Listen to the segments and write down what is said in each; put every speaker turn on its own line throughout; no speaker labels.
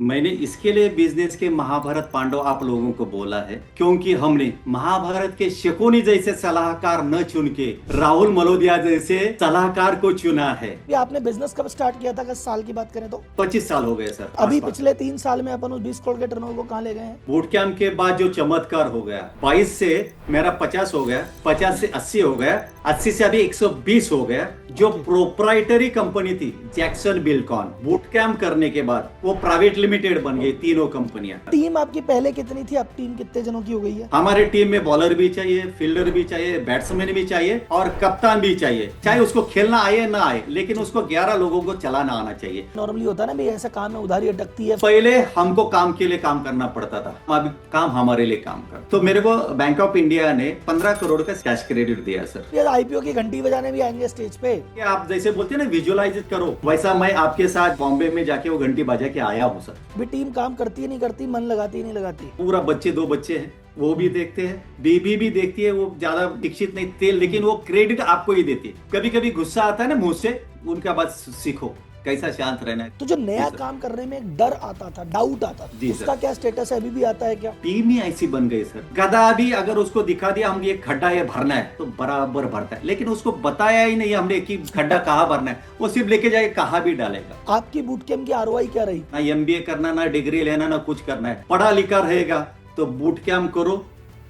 मैंने इसके लिए बिजनेस के महाभारत पांडव आप लोगों को बोला है क्योंकि हमने महाभारत के शकुनी जैसे सलाहकार न चुन के राहुल मलोदिया जैसे सलाहकार को चुना है।
ये आपने बिजनेस कब स्टार्ट किया था? अगर साल की बात करें तो
25 साल हो गए सर।
अभी पिछले 3 साल में अपन उस 20 करोड़ के टर्नओवर को कहाँ ले गए हैं?
बूट कैंप के बाद जो चमत्कार हो गया, 22 से मेरा 50 हो गया, 50 से 80 हो गया, 80 से अभी 120 हो गया। जो प्रोप्राइटरी कंपनी थी जैक्सन बिल्कॉन, बूट कैंप करने के बाद वो प्राइवेट लिमिटेड बन गई, तीनों कंपनियां।
टीम आपकी पहले कितनी थी, अब टीम कितने जनों की हो गई है?
हमारे टीम में बॉलर भी चाहिए, फील्डर भी चाहिए, बैट्समैन भी चाहिए और कप्तान भी चाहिए। चाहे उसको खेलना आए ना आए, लेकिन उसको 11 लोगों को चलाना आना चाहिए।
नॉर्मली होता है ना भाई, ऐसा काम में उधारी अटकती है।
पहले हमको काम के लिए काम करना पड़ता था, अब काम हमारे लिए काम कर। तो मेरे को बैंक ऑफ इंडिया ने 15 करोड़ का कैश क्रेडिट दिया सर।
आईपीओ की घंटी बजाने भी आएंगे स्टेज पे।
आप जैसे बोलते हैं ना विजुअलाइज करो, वैसा मैं आपके साथ बॉम्बे में जाके वो घंटी बजा के आया हूँ सर।
भी टीम काम करती है नहीं करती, मन लगाती नहीं लगाती?
पूरा बच्चे 2 बच्चे हैं, वो भी देखते हैं, बीबी भी देखती है। वो ज्यादा दीक्षित नहीं थे, लेकिन वो क्रेडिट आपको ही देती है। कभी कभी गुस्सा आता है ना मुंह से, उनका बात सीखो कैसा शांत रहना है।
तो जो नया काम करने में एक डर आता था, डाउट आता था, उसका क्या स्टेटस है? अभी भी आता है क्या?
टीम ही ऐसी बन गई सर, गधा भी अगर उसको दिखा दिया हम ये खड्डा है भरना है तो बराबर भरता है, लेकिन उसको बताया ही नहीं हमने कि खड्डा कहाँ भरना है। वो सिर्फ लेके जाके कहाँ भी डालेगा।
आपकी बूट कैंप की आरओआई क्या रही?
ना एमबीए करना, ना डिग्री लेना, ना कुछ करना है। पढ़ा लिखा रहेगा तो बूट कैंप करो,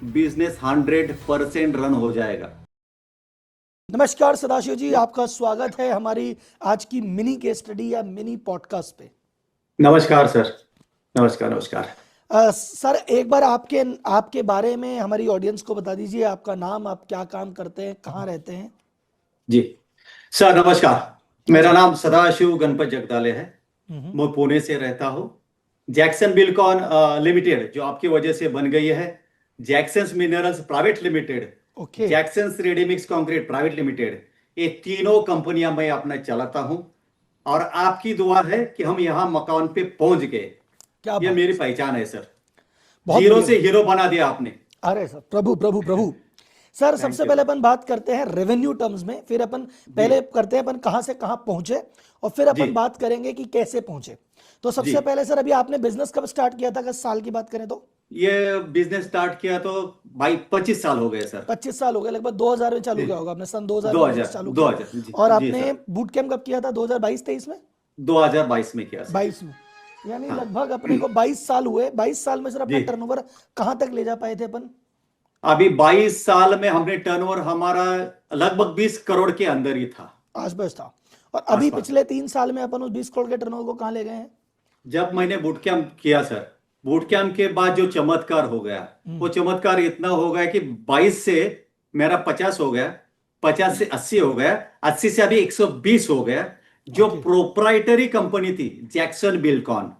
बिजनेस 100% रन हो जाएगा।
नमस्कार सदाशिव जी, आपका स्वागत है हमारी आज की मिनी केस स्टडी या मिनी पॉडकास्ट पे।
नमस्कार सर। नमस्कार नमस्कार।
सर एक बार आपके बारे में हमारी ऑडियंस को बता दीजिए, आपका नाम, आप क्या काम करते हैं, कहाँ रहते हैं?
जी सर नमस्कार, मेरा नाम सदाशिव गणपत जगदाले है। मैं पुणे से रहता हूँ। जैक्सन बिल्कॉन लिमिटेड जो आपकी वजह से बन गई है, Jackson minerals private limited, Jackson ready mix concrete private limited, ये तीनों कंपनियां मैं अपना चलाता हूं। और आपकी दुआ है कि हम यहाँ मकान पे पहुंच गए। ये मेरी पहचान है सर। जीरो से हीरो बना दिया आपने।
अरे सर, प्रभु प्रभु प्रभु। सर सबसे पहले अपन बात करते हैं रेवेन्यू टर्म्स में, फिर अपन पहले करते हैं अपन कहां से कहां पहुंचे, और फिर अपन बात करेंगे कि कैसे पहुंचे। तो सबसे पहले सर, अभी आपने बिजनेस कब स्टार्ट किया था? अगर साल की बात करें तो
ये बिजनेस स्टार्ट किया तो भाई 25 साल हो गए सर।
25 साल हो गए, लगभग 2000 में चालू किया होगा आपने, सन 2000 में चालू किया।
2000
और आपने बूट कैंप कब किया था? 2022-23 में?
2022 में किया।
22 में, यानी लगभग अपने को 22 साल हुए। 22 साल में सर अपना टर्नओवर कहां तक ले जा पाए थे अपन?
अभी 22 साल में हमने टर्नओवर हमारा लगभग 20 करोड़ के अंदर ही था,
आसपास था। और अभी पिछले 3 साल में अपन उस 20 करोड़ के टर्नओवर को कहां ले गए हैं?
जब मैंने बूट कैंप किया सर, बूट कैंप के बाद जो चमत्कार हो गया, वो चमत्कार इतना हो गया कि 22 से मेरा 50 हो गया, 50 से 80 हो गया, 80 से अभी 120 हो गया। जो प्रोप्राइटरी कंपनी थी जैक्सन बिल्कॉन,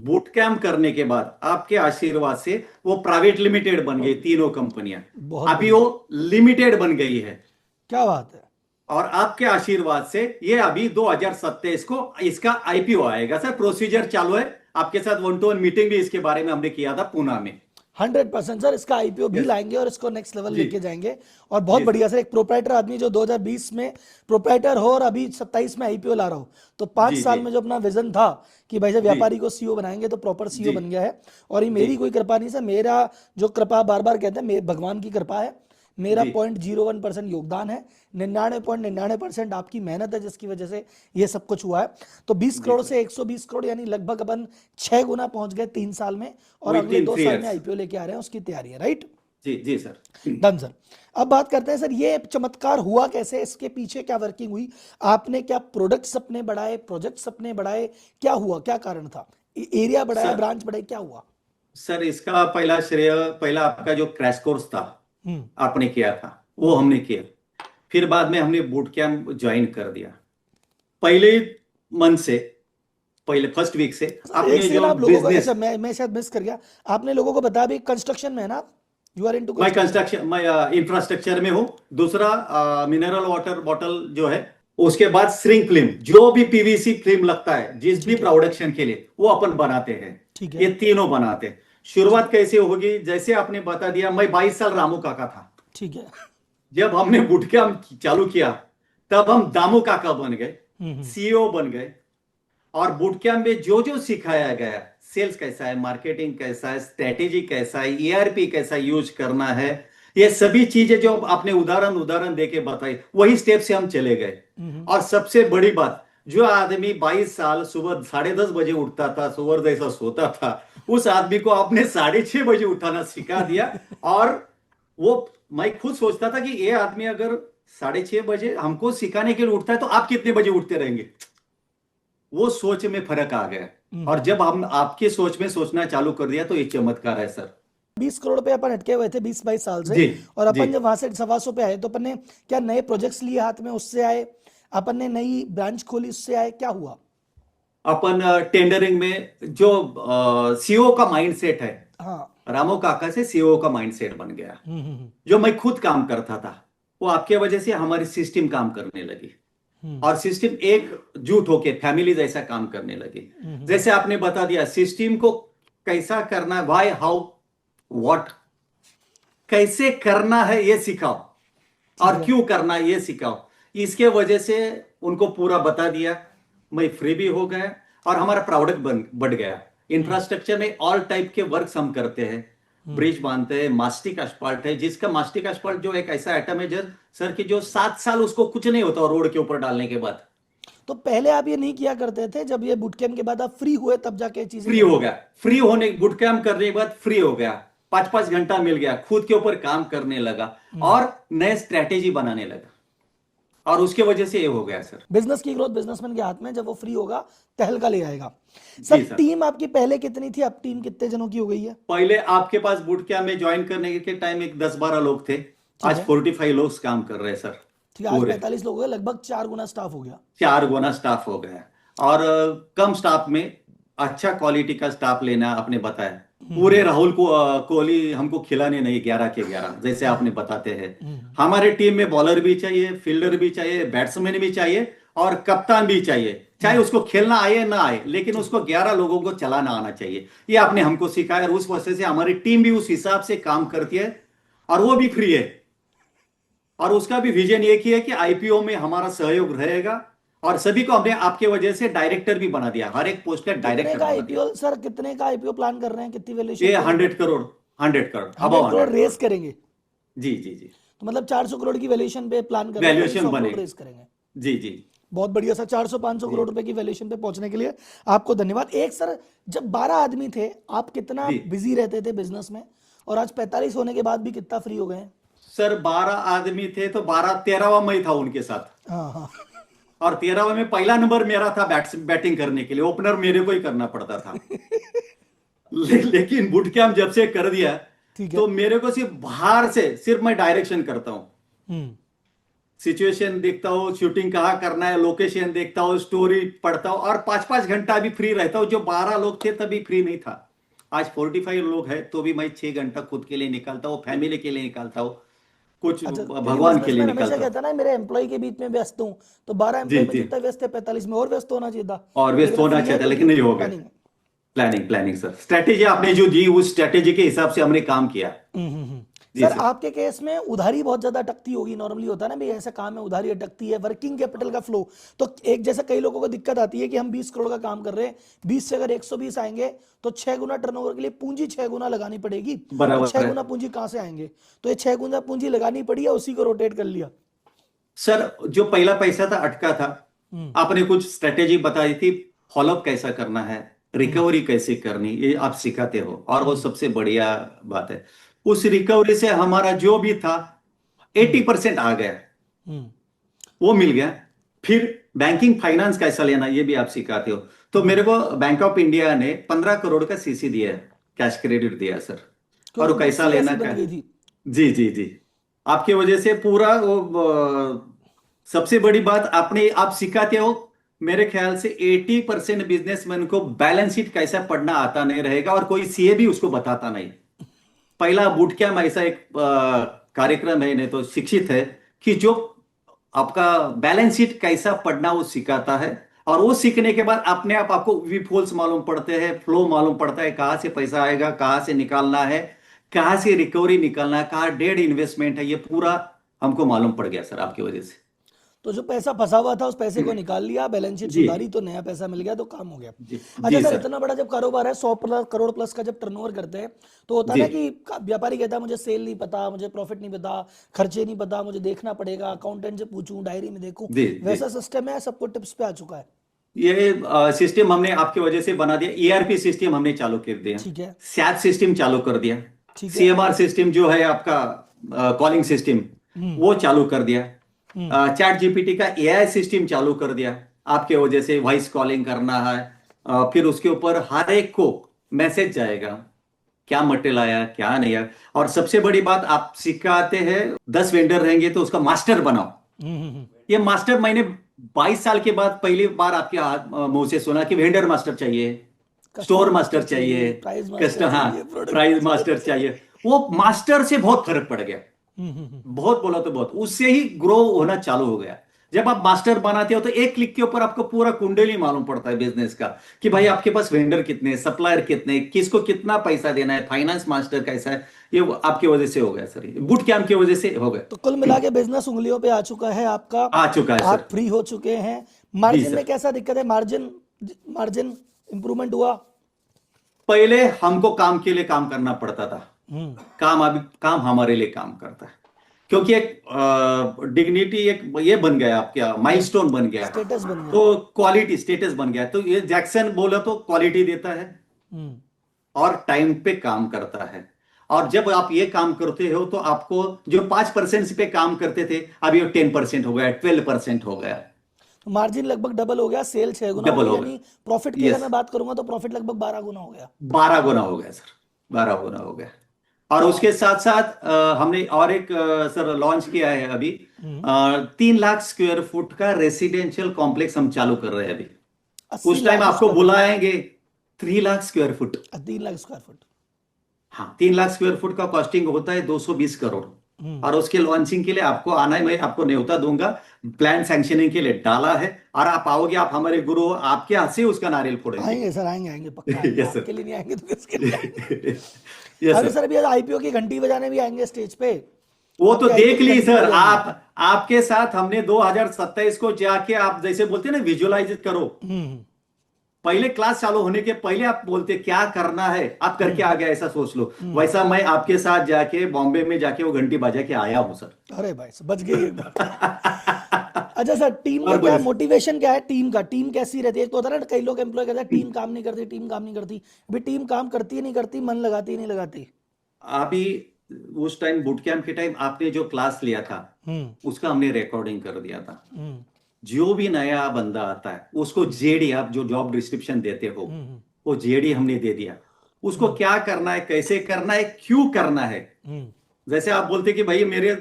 बूट कैंप करने के बाद आपके आशीर्वाद से वो प्राइवेट लिमिटेड बन गई, तीनों कंपनियां। अभी वो लिमिटेड बन गई है।
क्या बात है।
और आपके आशीर्वाद से ये अभी 2027 को इसका आईपीओ आएगा सर। प्रोसीजर चालू है। आपके साथ 1-to-1 मीटिंग भी इसके बारे में हमने किया था पूना में।
100% सर, इसका आईपीओ भी लाएंगे और इसको नेक्स्ट लेवल लेके जाएंगे। और बहुत बढ़िया सर, एक प्रोप्राइटर आदमी जो 2020 में प्रोप्राइटर हो और अभी 27 में आईपीओ ला रहा हो, तो 5 साल में जो अपना विजन था कि भाई जब व्यापारी को सीईओ बनाएंगे तो प्रॉपर सीईओ बन गया है। और ये मेरी कोई कृपा नहीं सर, मेरा जो कृपा बार बार कहते हैं भगवान की कृपा है। मेरा 0.01% योगदान है, 99.99% आपकी मेहनत है, जिसकी वजह से ये सब कुछ हुआ है। तो 20 करोड़ से 120 करोड़, यानी लगभग अपन 6 गुना पहुंच गए 3 साल में। और अगले 2 साल में आईपीओ लेके आ रहे हैं, उसकी तैयारी है। राइट
जी जी सर,
डन सर। अब बात करते हैं सर, ये चमत्कार हुआ कैसे, इसके पीछे क्या वर्किंग हुई? आपने क्या प्रोडक्ट्स अपने बढ़ाए, प्रोजेक्ट्स अपने बढ़ाए, क्या हुआ, क्या कारण था? एरिया बढ़ाया, ब्रांच बढ़ाई, क्या हुआ?
सर इसका पहला श्रेय, पहला आपका जो क्रैश कोर्स था आपने किया था, वो हमने किया। फिर बाद में हमने बूट कैंप ज्वाइन कर दिया। पहले मंथ से, पहले फर्स्ट वीक से आपने जो बिजनेस,
मैं शायद मिस कर गया, आपने लोगों को बताया भी कंस्ट्रक्शन में है ना? यू आर इनटू
मैं कंस्ट्रक्शन, मैं इंफ्रास्ट्रक्चर में हूँ। दूसरा मिनरल वाटर बॉटल जो है, उसके बाद श्रिंक फिल्म, जो भी पीवीसी फिल्म लगता है जिस भी प्रोडक्शन के लिए, वो अपन बनाते हैं। ये तीनों बनाते हैं। शुरुआत कैसे होगी, जैसे आपने बता दिया, मैं 22 साल रामू काका था।
ठीक है।
जब हमने बूट कैंप चालू किया तब हम दामू काका बन गए, सीईओ बन गए। और बूट कैंप में जो जो सिखाया गया सेल्स कैसा है, मार्केटिंग कैसा है, स्ट्रेटेजी कैसा है, ईआरपी कैसा यूज करना है, ये सभी चीजें जो आपने उदाहरण उदाहरण देके बताई, वही स्टेप से हम चले गए। और सबसे बड़ी बात, जो आदमी 22 साल सुबह 10:30 बजे उठता था, सुअर जैसा सोता था, उस आदमी को आपने 6:30 बजे उठाना सिखा दिया। और वो, मैं खुद सोचता था कि ये आदमी अगर 6:30 बजे हमको सिखाने के लिए उठता है तो आप कितने बजे उठते रहेंगे। वो सोच में फर्क आ गया, और जब हम आपके सोच में सोचना चालू कर दिया तो ये चमत्कार है सर।
20 करोड़ पे अपन अटके हुए थे 20-22 साल से,
जी
और
जी।
अपन जब वहां से 125 पे आए तो अपन ने क्या नए प्रोजेक्ट्स लिए हाथ में, उससे आए? अपन ने नई ब्रांच खोली, उससे आए? क्या हुआ?
अपन टेंडरिंग में जो सीओ का माइंडसेट है,
हाँ।
रामो काका से सीओ का माइंडसेट बन गया।
हम्म।
जो मैं खुद काम करता था, वो आपके वजह से हमारी सिस्टम काम करने लगी, और सिस्टम एकजुट होके फैमिली जैसा काम करने लगी। जैसे आपने बता दिया सिस्टम को कैसा करना है, वाई हाउ व्हाट, कैसे करना है ये सिखाओ, और क्यों करना है ये सिखाओ। इसके वजह से उनको पूरा बता दिया, मैं फ्री भी हो गया, और हमारा प्रोडक्ट बढ़ गया। इंफ्रास्ट्रक्चर में ऑल टाइप के वर्क्स हम करते हैं, ब्रिज बांधते हैं, मास्टिक एस्फाल्ट है, जिसका मास्टिक एस्फाल्ट जो एक ऐसा आइटम है सर कि जो 7 साल उसको कुछ नहीं होता रोड के ऊपर डालने के बाद।
तो पहले आप ये नहीं किया करते थे, जब ये बूट कैंप के बाद आप फ्री हुए तब जाके ये चीजें
फ्री हो गया, फ्री होने बुट कैंप करने के बाद फ्री हो गया, 5-5 घंटा मिल गया, खुद के ऊपर काम करने लगा, और नए स्ट्रैटेजी बनाने लगा, और उसके वजह से ये हो गया सर।
बिजनेस की ग्रोथ बिजनेसमैन के हाथ में, जब वो फ्री होगा तहलका ले आएगा।
जी
सर,
सर।
टीम आपकी पहले कितनी थी, अब टीम कितने जनों की हो गई है?
पहले आपके पास बूट कैंप में ज्वाइन करने के टाइम एक 10-12 लोग थे, आज
है।
45 लोग काम कर रहे हैं सर।
ठीक है, आज
पूरे
45 लोग हो गए, लगभग 4 गुना स्टाफ हो गया।
4 गुना स्टाफ हो गया। और कम स्टाफ में अच्छा क्वालिटी का स्टाफ लेना आपने बताया। पूरे राहुल को कोहली हमको खिलाने नहीं, 11 के 11 जैसे आपने बताते हैं। हमारे टीम में बॉलर भी चाहिए, फील्डर भी चाहिए, बैट्समैन भी चाहिए, और कप्तान भी चाहिए, चाहे उसको खेलना आए ना आए, लेकिन उसको 11 लोगों को चलाना आना चाहिए। ये आपने हमको सिखाया, और उस वजह से हमारी टीम भी उस हिसाब से काम करती है, और वो भी फ्री है। और उसका भी विजन एक ही है कि आईपीओ में हमारा सहयोग रहेगा, और सभी को हमने आपके वजह से डायरेक्टर भी बना दिया, हर एक पोस्ट का
कितने
डायरेक्टर
का
बना दिया।
आईपीओ सर, कितने का आईपीओ प्लान कर रहे हैं, कितनी वैल्यूएशन?
ये 100 करोड़, 100 करोड़, अब
100 करोड़
100
रेस
करोड़।
करेंगे?
जी जी जी।
तो मतलब 400 करोड़ की वैल्यूएशन पे प्लान कर रहे हैं,
वैल्यूएशन
100 करोड़
बनेगी।
रेस करेंगे।
जी जी
बहुत बढ़िया सर, 400-500
जी
करोड़ रुपए की वैल्यूएशन पे पहुंचने के लिए आपको धन्यवाद। एक सर, जब 12 आदमी थे, आप कितना
जी।
बिजी रहते थे बिजनेस में, और आज 45 होने के बाद भी कितना फ्री हो गए हैं?
सर 12 आदमी थे तो 13वां मैं था उनके साथ,
हाँ हाँ।
और 13वां में पहला नंबर मेरा था बैटिंग करने के लिए, ओपनर मेरे को ही करना पड़ता था। लेकिन बुट कैंप जब से कर दिया,
ठीक है।
तो मेरे को सिर्फ बाहर से सिर्फ मैं डायरेक्शन करता हूं,
हम्म।
सिचुएशन देखता हूँ, शूटिंग कहाँ करना है, लोकेशन देखता हूँ, स्टोरी पढ़ता हूँ, और 5-5 घंटा भी फ्री रहता हूँ। जो 12 लोग थे तभी फ्री नहीं था, आज 45 लोग हैं तो भी मैं 6 घंटा खुद के लिए निकालता हूँ, फैमिली के लिए निकालता हूँ, कुछ
अच्छा, क्योंकि
भगवान के लिए
बिजनेसमैन हमेशा
निकालता हूँ।
कहता है ना, मेरे एम्प्लॉय के बीच में व्यस्त हूँ, तो 12
जी
एम्प्लॉय में
जी।
जितना व्यस्त है 45 में और व्यस्त होना चाहिए था,
और व्यस्त
लेकिन अब
होना
फ्री है
चाहिए था, लेकिन
क्योंकि
नहीं हो गया।
प्लानिंग है।
प्लानिंग प्लानिंग सर, स्ट्रेटेजी आपने जो दी उस स्ट्रेटेजी के हिसाब से हमने काम किया। जी
सर,
सर।
आपके केस में उधारी बहुत ज्यादा अटकती होगी, नॉर्मली होता है ना भाई, ऐसा काम है उधारी अटकती है, वर्किंग कैपिटल का फ्लो। तो एक जैसा कई लोगों को दिक्कत आती है कि हम 20 करोड़ का काम कर रहे हैं, 20 से अगर 120 आएंगे तो 6 गुना टर्नओवर के लिए पूंजी 6 गुना लगानी पड़ेगी, तो
बराबर
6
है
गुना पूंजी कहां से आएंगे? तो ये 6 गुना पूंजी लगानी पड़ी है, उसी को रोटेट कर लिया।
सर। जो पहला पैसा था अटका था, आपने कुछ स्ट्रेटेजी बताई थी, फॉलोअप कैसा करना है, रिकवरी कैसे करनी, ये आप सिखाते हो, और वो सबसे बढ़िया बात है। उस रिकवरी से हमारा जो भी था 80% आ गया,
हम्म।
वो मिल गया। फिर बैंकिंग फाइनेंस कैसा लेना ये भी आप सिखाते हो। तो मेरे को बैंक ऑफ इंडिया ने 15 करोड़ का सीसी दिया है, कैश क्रेडिट दिया सर, और
क्योंकि
वो कैसा
बीसी
लेना
ऐसी बन
क्या।
गई थी।
जी जी जी। आपकी वजह से पूरा वो सबसे बड़ी बात आपने आप सिखाते हो। मेरे ख्याल से 80% बिजनेसमैन को बैलेंस शीट कैसा पढ़ना आता नहीं रहेगा, और कोई सीए भी उसको बताता नहीं। पहला बूट कैंप ऐसा एक कार्यक्रम है, नहीं तो शिक्षित है, कि जो आपका बैलेंस शीट कैसा पढ़ना वो सिखाता है, और वो सीखने के बाद अपने आप आपको विफॉल्स मालूम पड़ते हैं, फ्लो मालूम पड़ता है, कहां से पैसा आएगा, कहां से निकालना है, कहां से रिकवरी निकालना है, कहां डेड इन्वेस्टमेंट है, ये पूरा हमको मालूम पड़ गया सर आपकी वजह से।
तो जो पैसा फंसा हुआ था उस पैसे को निकाल लिया, बैलेंस शीट
जी
सुधारी तो नया पैसा मिल गया, तो काम हो गया।
जी
अच्छा
जी
सर,
सर।
इतना बड़ा जब कारोबार है, 100 करोड़ प्लस का जब टर्नओवर करते हैं, तो होता है
जी
ना कि व्यापारी कहता है मुझे सेल नहीं पता, मुझे प्रॉफिट नहीं पता, खर्चे नहीं पता, मुझे देखना पड़ेगा, अकाउंटेंट से पूछूं, डायरी में देखूं,
जी जी।
वैसा सिस्टम है, सबको टिप्स पे आ चुका है?
ये सिस्टम हमने आपकी वजह से बना दिया। ईआरपी सिस्टम हमने चालू कर दिया,
ठीक है।
सैप सिस्टम चालू कर दिया,
ठीक है।
सीएमआर सिस्टम जो है आपका कॉलिंग सिस्टम
हम्म।
वो चालू कर दिया,
हम्म।
चैट जीपीटी का एआई सिस्टम चालू कर दिया। आपके वजह से वॉइस कॉलिंग करना है, फिर उसके ऊपर हर एक को मैसेज जाएगा क्या मटेरियल आया क्या नहीं आया। और सबसे बड़ी बात आप सिखाते हैं, 10 वेंडर रहेंगे तो उसका मास्टर बनाओ। ये मास्टर मैंने 22 साल के बाद पहली बार आपके मुंह से सुना कि वेंडर मास्टर चाहिए,
कस्टमर
स्टोर मास्टर
मास्टर
चाहिए,
चाहिए, प्राइस मास्टर
कस्टमर, हाँ,
चाहिए, प्रोडक्ट
प्राइस
मास्टर
मास्टर
चाहिए।
चाहिए। वो मास्टर से बहुत फर्क पड़ गया, बहुत बोला तो बहुत, उससे ही ग्रो होना चालू हो गया। जब आप मास्टर बनाते हो तो एक क्लिक के ऊपर आपको पूरा कुंडली मालूम पड़ता है बिजनेस का, कि भाई आपके पास वेंडर कितने, सप्लायर कितने, किसको कितना पैसा देना है, फाइनेंस मास्टर कैसा है। ये आपकी वजह से हो गया सर, ये बूट कैंप की वजह से हो
तो
गया।
कुल मिला के बिजनेस उंगलियों पे आ चुका है आपका,
आ चुका है
आप
सर।
फ्री हो चुके हैं।
जी
मार्जिन में
सर।
कैसा दिक्कत है? मार्जिन मार्जिन इंप्रूवमेंट हुआ?
पहले हमको काम के लिए काम करना पड़ता था,
हम्म।
काम अभी काम हमारे लिए काम करता है, क्योंकि एक डिग्निटी, एक ये बन गया, आपका माइलस्टोन बन गया,
स्टेटस बन गया।
तो क्वालिटी स्टेटस बन गया। तो ये जैक्सन बोला तो क्वालिटी देता है
हम्म।
और टाइम पे काम करता है। और जब आप ये काम करते हो तो आपको जो 5% पे काम करते थे, अभी वो 10% हो गया, 12% हो गया,
तो मार्जिन लगभग डबल हो गया, सेल 6 गुना हो
डबल
गई,
हो गया।
यानी प्रॉफिट की अगर
यस,
मैं बात करूंगा तो प्रॉफिट लगभग 12 गुना हो गया।
12 गुना हो गया सर, 12 गुना हो गया। और
क्या
उसके
बात
साथ साथ हमने और एक सर लॉन्च किया है अभी,
है।
3 लाख स्क्वायर फुट का रेसिडेंशियल कॉम्प्लेक्स हम चालू कर रहे हैं अभी।
80
उस टाइम
लाख
आपको
स्क्वायर फुट?
बुलाएंगे। 3 lakh square foot.
3 lakh square foot.
हाँ, 3 लाख स्क्वायर फुट का कॉस्टिंग होता है 220 करोड़।
हम्म।
और उसके लॉन्चिंग के लिए आपको आना है, मैं आपको न्योता दूंगा। प्लान सैंक्शनिंग के लिए डाला है, और आप आओगे, आप हमारे गुरु हो, आपके हाथ से उसका नारियल फोड़ेंगे।
आएंगे सर, आएंगे आएंगे, पक्का आएंगे,
यस
आपके
सर।
लिए नहीं आएंगे तो किसके लिए आएंगे?
यस
अरे
सर।
सर, अभी आईपीओ की घंटी बजाने भी आएंगे स्टेज पे,
वो तो
आपके आईपीओ
देख
की
ली
घंटी
सर,
बजाएंगे।
आपके साथ हमने 2027 को जाके, आप जैसे बोलते हैं ना विजुअलाइज करो,
हम्म।
पहले क्लास चालू होने के पहले आप बोलते क्या करना है, आप करके आ गया, ऐसा सोच लो।
हम्म।
वैसा मैं आपके साथ जाके बॉम्बे में जाके वो घंटी बजा के आया हूं सर।
अरे भाई बच गई एक बात। अच्छा सर, टीम का
और
क्या
बोले सर।
मोटिवेशन, क्या है टीम का? टीम कैसी रहती है? एक तो होता है ना, कई लोग एम्प्लॉय कहते हैं टीम काम नहीं करती, टीम काम नहीं करती। अभी टीम काम करती है नहीं करती, मन लगाती है नहीं लगाती?
अभी उस टाइम बूट कैंप के टाइम आपने जो क्लास लिया था,
हम्म।
उसका हमने रिकॉर्डिंग कर दिया था।
हम्म।
जो भी नया बंदा आता है उसको जेडी, आप जो जॉब डिस्क्रिप्शन देते हो,
हम्म।
वो जेडी हमने दे दिया। उसको
हम्म।
क्या करना है, कैसे करना है, क्यों करना है।
हम्म।
जैसे आप बोलते कि भाई मेरे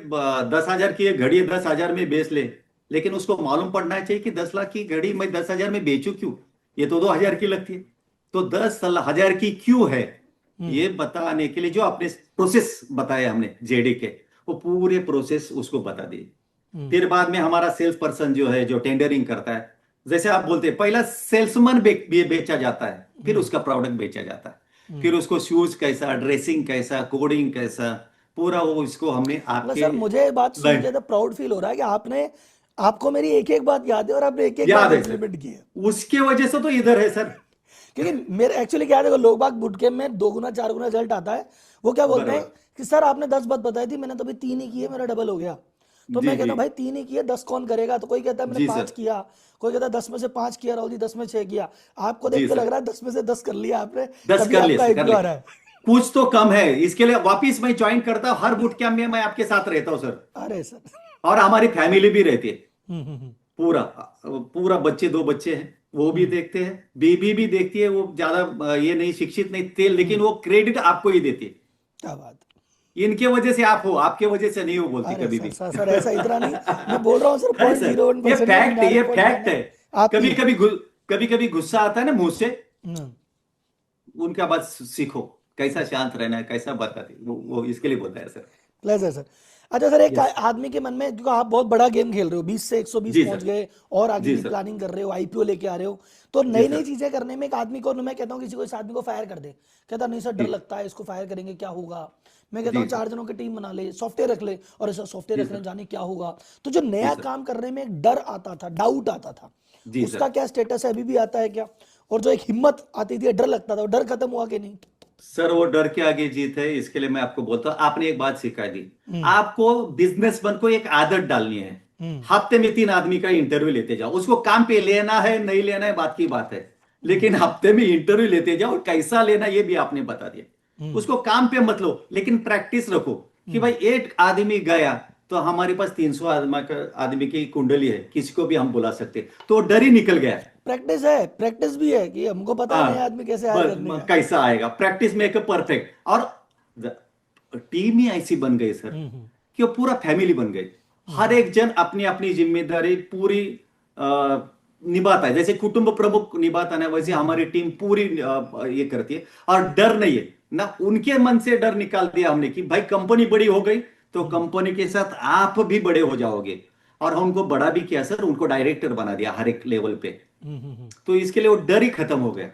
10,000 की एक घड़ी 10,000 में बेच ले, लेकिन उसको मालूम पड़ना चाहिए कि 10 लाख की घड़ी मैं 10,000 में बेचूं क्यों, ये तो 2,000 की लगती है। तो 10,000 की क्यों है,
हम्म।
ये बताने के लिए जो आपने प्रोसेस बताया हमने जेडी के, वो पूरे प्रोसेस उसको बता दिए।
हम्म।
फिर बाद में हमारा सेल्स पर्सन जो है, जो टेंडरिंग करता है, जैसे आप बोलते हैं पहला सेल्समैन बेचा जाता है, फिर
हम्म।
उसका प्रोडक्ट बेचा जाता है, फिर
हम्म।
उसको शूज कैसा, ड्रेसिंग कैसा, कोडिंग कैसा, पूरा वो इसको हमने
मतलब
आपके
सर, मुझे बात सुन
लाइन।
के तो प्राउड फील हो रहा है कि आपने, आपको मेरी एक एक बात याद है और आपने एक एक बात
याद है सर,
इम्प्लीमेंट की है।
उसके वजह से तो इधर है सर।
क्योंकि मेरे एक्चुअली क्या है, देखो, लोग बाग बुट कैंप में 2 गुना 4 गुना रिजल्ट आता है। वो क्या बोलते हैं
बराबर।
कि सर आपने 10 बात बताई थी, मैंने तो अभी 3 ही की है, मेरा डबल हो गया। तो
जी
मैं कहता
जी
हूँ भाई 3 ही किए, 10 कौन करेगा? तो कोई कहता है मैंने
जी
5
सर।
किया, कोई कहता है 10 में से 5 किया, राहुल जी 10 में 6 किया। आपको देख
जी
के लग
सर।
रहा है 10 में से 10 कर लिया आपने,
10
तभी
कर लिए
आपका
सर, कर
आईपीओ आ
लिए।
रहा है।
कुछ तो कम है, इसके लिए वापिस मैं ज्वाइन करता हूं, हर बुट कैंप में मैं आपके साथ रहता हूं सर।
अरे सर।
और हमारी फैमिली भी रहती है
हम्म।
पूरा, पूरा बच्चे, 2 बच्चे हैं, वो भी
हम्म।
देखते हैं, बीबी भी देखती है। वो ज्यादा ये नहीं, शिक्षित नहीं थे, लेकिन
हम्म।
वो क्रेडिट आपको ही देती है।
क्या बात है।
इनके वजह से आप हो, आपके वजह से नहीं हो बोलती
अरे
कभी
सर
भी।
सर सर, ऐसा इतना नहीं। मैं बोल रहा हूँ सर,
है
पॉइंट
सर,
जीरो वन
ये
परसेंट नहीं,
फैक्ट है,
99
ये
पॉइंट नाइन
फैक्ट है।
नाइन आपकी
कभी
है।
कभी कभी कभी गुस्सा आता है ना मुंह से,
हम्म।
उनका बात सीखो, कैसा शांत रहना है, कैसा बताते, वो इसके लिए बोलता है सर।
Pleasure sir. अच्छा सर, एक आदमी के मन में, क्योंकि आप बहुत बड़ा गेम खेल रहे हो, 20 से 120
जी
पहुंच
सर।
गए और आगे
जी
की
सर।
प्लानिंग कर रहे हो, आईपीओ लेके आ रहे हो, तो
जी
नई नई
सर।
चीजें करने में एक आदमी को, मैं कहता हूँ किसी को, इस आदमी को फायर कर दे, कहता नहीं सर डर
जी।
लगता है, इसको फायर करेंगे क्या होगा, मैं कहता
जी
हूँ
सर।
4 जनों की टीम बना ले, सॉफ्टवेयर रख ले, और ऐसा सॉफ्टवेयर
जी
रखने
सर।
जाने क्या होगा। तो जो
जी
नया
सर।
काम करने में एक डर आता था, डाउट आता था,
जी
उसका
सर।
क्या स्टेटस है, अभी भी आता है क्या? और जो एक हिम्मत आती थी, डर लगता था, वो डर खत्म हुआ कि नहीं?
सर वो डर के आगे जीत है, इसके लिए मैं आपको बोलता हूँ, आपने एक बात सिखा दी।
हम्म।
आपको बिजनेसमैन को एक आदत डालनी है।
हम्म।
हफ्ते में 3 आदमी का इंटरव्यू लेते जाओ, उसको काम पे लेना है नहीं लेना है बात की बात है,
हम्म।
लेकिन हफ्ते में इंटरव्यू लेते जाओ, कैसा लेना ये भी आपने बता दिया।
हम्म।
उसको काम पे मत लो, लेकिन प्रैक्टिस रखो कि
हम्म।
भाई एक आदमी गया तो हमारे पास 300 आदमी की कुंडली है, किसी को भी हम बुला सकते, तो डर ही निकल गया।
प्रैक्टिस है, प्रैक्टिस भी है कि हमको पता है नया
हाँ,
आदमी कैसे हायर
बस
करने का।
कैसा आएगा, प्रैक्टिस मेक परफेक्ट। और टीम ही ऐसी बन गई सर
हम्म। हम्म।
कि वो पूरा फैमिली बन गई। हर
हम्म।
एक जन अपनी अपनी जिम्मेदारी पूरी अ, निभाता है, जैसे कुटुंब प्रमुख निभाता है ना, वैसे
हम्म।
हमारी टीम पूरी ये करती है। और डर नहीं है ना, उनके मन से डर निकाल दिया हमने कि भाई कंपनी बड़ी हो गई तो
हम्म।
कंपनी के साथ आप भी बड़े हो जाओगे। और हम उनको बड़ा भी किया सर, उनको डायरेक्टर बना दिया हर एक लेवल पे।
हम्म। हम्म।
तो इसके लिए वो डर ही खत्म हो गया।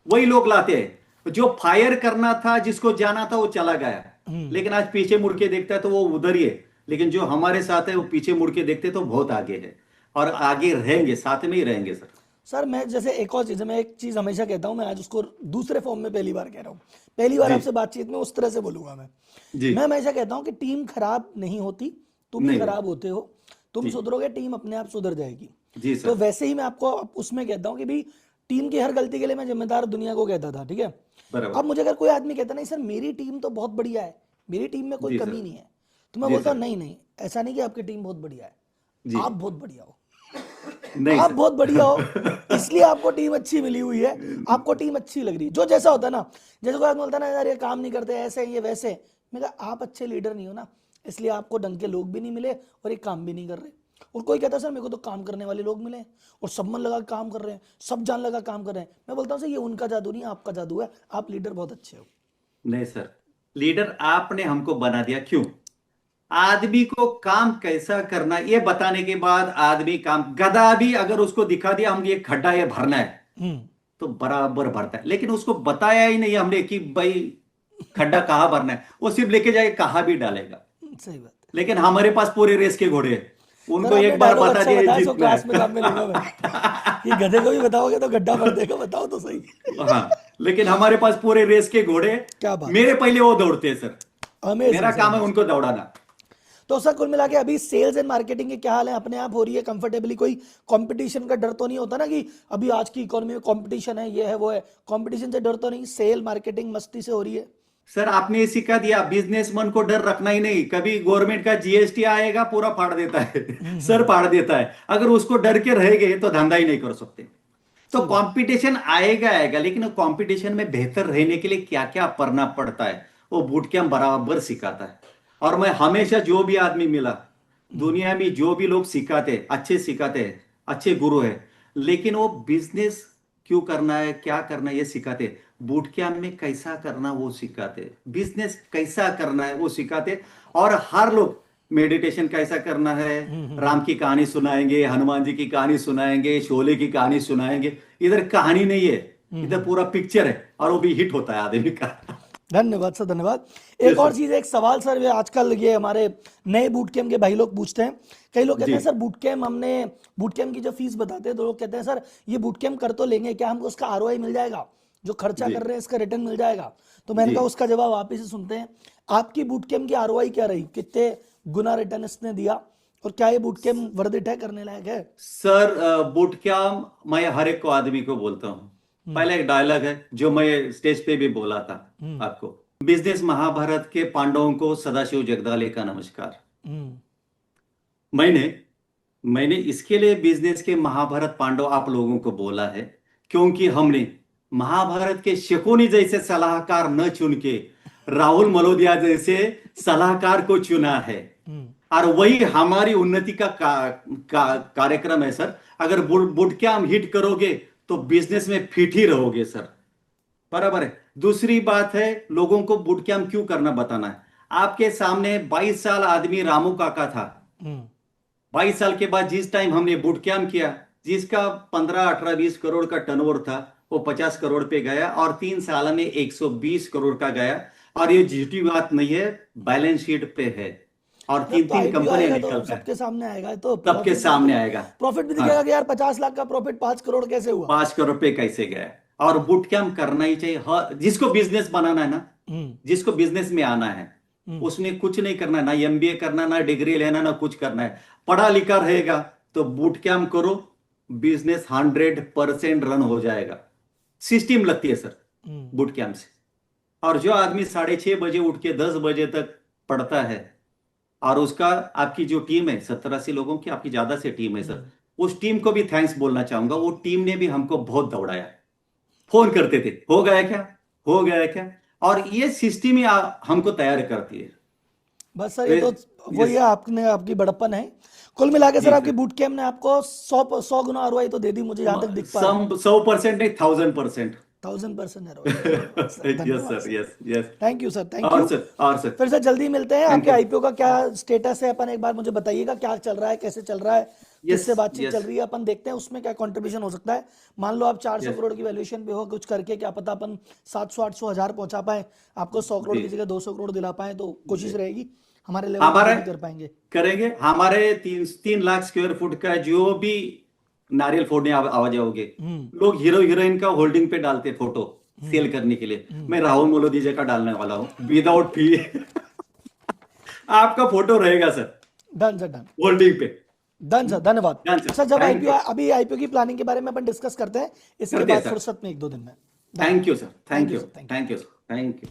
वही लोग लाते हैं, जो फायर करना था जिसको जाना था वो चला गया,
हम्म।
लेकिन आज पीछे मुड़ के देखता है तो वो उधर ही है। लेकिन जो हमारे साथ है वो पीछे मुड़ के देखते तो बहुत आगे है, और आगे रहेंगे, साथ में ही रहेंगे सर।
सर मैं जैसे एक और चीज़ है, मैं एक चीज़ हमेशा कहता हूँ, मैं आज उसको दूसरे फॉर्म में पहली बार कह रहा हूँ, पहली बार
जी।
आपसे बातचीत में उस तरह से बोलूंगा मैं।
जी।
मैं हमेशा कहता हूँ कि टीम खराब नहीं होती, तुम ही
नहीं होती।
खराब होते हो। तुम
जी।
सुधरोगे, टीम अपने आप सुधर जाएगी।
जी
तो
सर।
वैसे ही मैं आपको उसमें कहता हूँ कि भाई, टीम की हर गलती के लिए मैं जिम्मेदार दुनिया को कहता था, ठीक है। अब
बराबर।
मुझे अगर कोई आदमी कहता नहीं सर मेरी टीम तो बहुत बढ़िया है, मेरी टीम में कोई
जी
कमी
सर।
नहीं है, तो मैं
जी
बोलता हूँ
सर।
नहीं नहीं, ऐसा नहीं कि आपकी टीम बहुत बढ़िया है,
जी।
आप बहुत बढ़िया हो।
नहीं
आप
सर।
बहुत बढ़िया हो, इसलिए आपको टीम अच्छी मिली हुई है, आपको टीम अच्छी लग रही है। जो जैसा होता है ना, जैसे कोई आदमी बोलता है ना यार ये काम नहीं करते, ऐसे ये वैसे, मैं कहा आप अच्छे लीडर नहीं हो ना, इसलिए आपको ढंग के लोग भी नहीं मिले और ये काम भी नहीं कर रहे। और कोई कहता है सर मेरे को तो काम करने वाले लोग मिले और सब मन लगा काम कर रहे हैं, सब जान लगा काम कर रहे हैं, मैं बोलता हूँ सर ये उनका जादू नहीं है, आपका जादू है, आप लीडर बहुत अच्छे हो।
नहीं सर, लीडर आपने हमको बना दिया, क्यों? आदमी को काम कैसा करना ये बताने के बाद आदमी काम, गधा भी अगर उसको दिखा दिया हम ये खड्डा ये भरना है
हम्म।
तो बराबर भरता है, लेकिन उसको बताया ही नहीं हमने कि भाई खड्डा कहाँ भरना है, वो सिर्फ लेके जाके कहाँ भी डालेगा।
सही बात है।
लेकिन हमारे पास पूरे रेस के घोड़े हैं,
सर
उनको
आपने
एक बार
डायलॉग
बता
अच्छा
दिया ये
बताया, इसको
जीतना
क्लास में काम में लूंगा मैं,
है।
कि गधे को भी बताओगे तो गड्ढा भर देगा, बताओ तो सही।
हाँ, लेकिन हमारे पास पूरे रेस के घोड़े,
क्या बात है
मेरे
सर,
पहले वो दौड़ते हैं सर,
अमेजिंग
मेरा
सर,
काम है
अमेजिंग।
उनको दौड़ाना।
तो सर कुल मिला के अभी सेल्स एंड मार्केटिंग के क्या हाल है, अपने आप हो रही है कंफर्टेबली? कोई कंपटीशन का डर तो नहीं होता ना कि अभी आज की इकोनॉमी में कंपटीशन है, ये है वो है, कंपटीशन से डर तो नहीं, सेल मार्केटिंग मस्ती से हो रही है?
सर आपने ये सिखा दिया, बिजनेसमैन को डर रखना ही नहीं, कभी गवर्नमेंट का जीएसटी आएगा पूरा फाड़ देता है। सर फाड़ देता है, अगर उसको डर के रहेंगे तो धंधा ही नहीं कर सकते। तो
सही बात।
कंपटीशन आएगा आएगा, लेकिन कंपटीशन में बेहतर रहने के लिए क्या क्या करना पड़ता है वो बूट कैंप बराबर सिखाता है। और मैं हमेशा जो भी आदमी मिला, दुनिया में जो भी लोग सिखाते हैं, अच्छे गुरु है, लेकिन वो बिजनेस क्यों करना है क्या करना है ये सिखाते हैं। बूट कैंप में कैसा करना वो सिखाते हैं, बिजनेस कैसा करना है वो सिखाते हैं। और हर लोग मेडिटेशन कैसा करना है, राम की कहानी सुनाएंगे, हनुमान जी की कहानी सुनाएंगे, शोले की कहानी सुनाएंगे। इधर कहानी नहीं है, इधर पूरा पिक्चर है, और वो भी हिट होता है आदमी का।
धन्यवाद सर, धन्यवाद। एक
यस
और
सर।
चीज, एक सवाल सर, ये आजकल ये हमारे नए बूट कैम्प के भाई लोग पूछते हैं, कई लोग कहते
जी।
हैं सर बूट कैम्प हमने, बूट कैम्प की जो फीस बताते हैं तो लोग कहते हैं सर ये बूट कैम्प कर तो लेंगे, क्या हमको उसका आरओआई मिल जाएगा, जो खर्चा
जी।
कर रहे हैं इसका रिटर्न मिल जाएगा? तो मैंने
जी
कहा उसका जवाब आप ही से सुनते हैं। आपकी बूट कैम्प की आरओआई क्या रही, कितने गुना रिटर्न इसने दिया, और क्या ये बूट कैम्प वर्थ इट है, करने लायक है?
सर, बूट कैंप मैं हर एक को आदमी को बोलता हूँ।
हम्म।
पहले एक डायलॉग है जो मैं स्टेज पे भी बोला था
हम्म।
आपको, बिजनेस महाभारत के पांडवों को सदाशिव जगदाले का नमस्कार।
हम्म।
मैंने मैंने इसके लिए बिजनेस के महाभारत पांडव आप लोगों को बोला है, क्योंकि हमने महाभारत के शकुनी जैसे सलाहकार न चुन के राहुल मलोदिया जैसे सलाहकार को चुना है।
हम्म।
और वही हमारी उन्नति का, कार्यक्रम है सर। अगर बुट कैंप हिट करोगे तो बिजनेस में फिट ही रहोगे सर। बराबर है। दूसरी बात है, लोगों को बूट कैंप क्यों करना बताना है। आपके सामने 22 साल आदमी रामू काका था। 22 साल के बाद जिस टाइम हमने बूट कैंप किया, जिसका 15, 18, 20 करोड़ का टर्नओवर था, वो 50 करोड़ पे गया और 3 साल में 120 करोड़ का गया। और ये झूठी बात नहीं है, बैलेंस शीट पे है और
जब तो
3
आईपीओ
कंपनियां
आएगा
निकल
तो
रहा है,
सबके सामने आएगा, तो
सबके सामने आएगा।
प्रॉफिट भी
हाँ,
दिखेगा कि यार 50 लाख का प्रॉफिट 5 करोड़ कैसे हुआ।
5 करोड़ पे कैसे गया। और बूट कैंप करना ही चाहिए। हर जिसको बिजनेस बनाना है ना, जिसको बिजनेस में आना है, उसने कुछ नहीं करना है, ना एमबीए करना, ना डिग्री लेना, ना कुछ करना है। पढ़ा लिखा रहेगा तो बूट कैंप करो, बिजनेस 100% रन हो जाएगा। सिस्टम लगती है सर बूट कैंप से। और जो आदमी 6:30 बजे उठ के 10 बजे तक पढ़ता है, और उसका आपकी जो टीम है 70-80 लोगों की, आपकी ज्यादा से टीम है सर, उस टीम को भी थैंक्स बोलना चाहूंगा। वो टीम ने भी हमको बहुत दौड़ाया, फोन करते थे, हो गया क्या, हो गया क्या। और ये सिस्टम ही हमको तैयार करती है।
बस सर, ये तो वही
यस
है, आपने आपकी बड़प्पन है। कुल मिला के सर
जी
आपकी
सर,
बूट कैम्प ने आपको 100 गुना आरओआई तो दे दी, मुझे जहां तक दिख पा रहा है।
100% नहीं, 1000%।
1000% आरओआई। धन्यवाद सर,
यस
धन्यवाद
sir,
sir.
Yes yes.
Thank you sir, thank
और
यू।
सर, और सर,
फिर से जल्दी मिलते हैं।
थैंक
आपके
यू।
आईपीओ का क्या स्टेटस है, अपन एक बार मुझे बताइएगा, क्या चल रहा है, कैसे चल रहा है,
यस
किससे बातचीत चल
यस
रही है, अपन देखते हैं उसमें क्या कंट्रीब्यूशन हो सकता है। मान लो आप 400
यस
करोड़ की वैल्यूएशन पे हो, कुछ करके क्या पता अपन 700, 800, 1000 पहुंचा पाए, आपको 100 करोड़
जी
की जगह 200 करोड़ दिला पाए, तो कोशिश
जी।
रहेगी हमारे लेवल पे
हमारा
जो भी कर पाएंगे।
करेंगे। हमारे 3 लाख स्क्वायर फुट का जो भी नारियल फोड़ने आ जाओगे, लोग हीरो हीरोइन का होल्डिंग पे डालते फोटो सेल करने के लिए, मैं राहुल मोलोदीजे का डालने वाला हूँ विदाउट फी। आपका फोटो रहेगा sir
done sir, done.
Holding पे।
डन सर, धन्यवाद।
डन सर,
सर जब
थैंक
आईपीओ,
यू।
अभी आईपीओ की प्लानिंग के बारे में अपन डिस्कस करते हैं इसके
करते हैं
बाद
सर।
फुर्सत में 1-2 दिन में। Done.
Thank you sir,
thank
thank
you
you,
sir, thank you.
Thank you sir, thank you.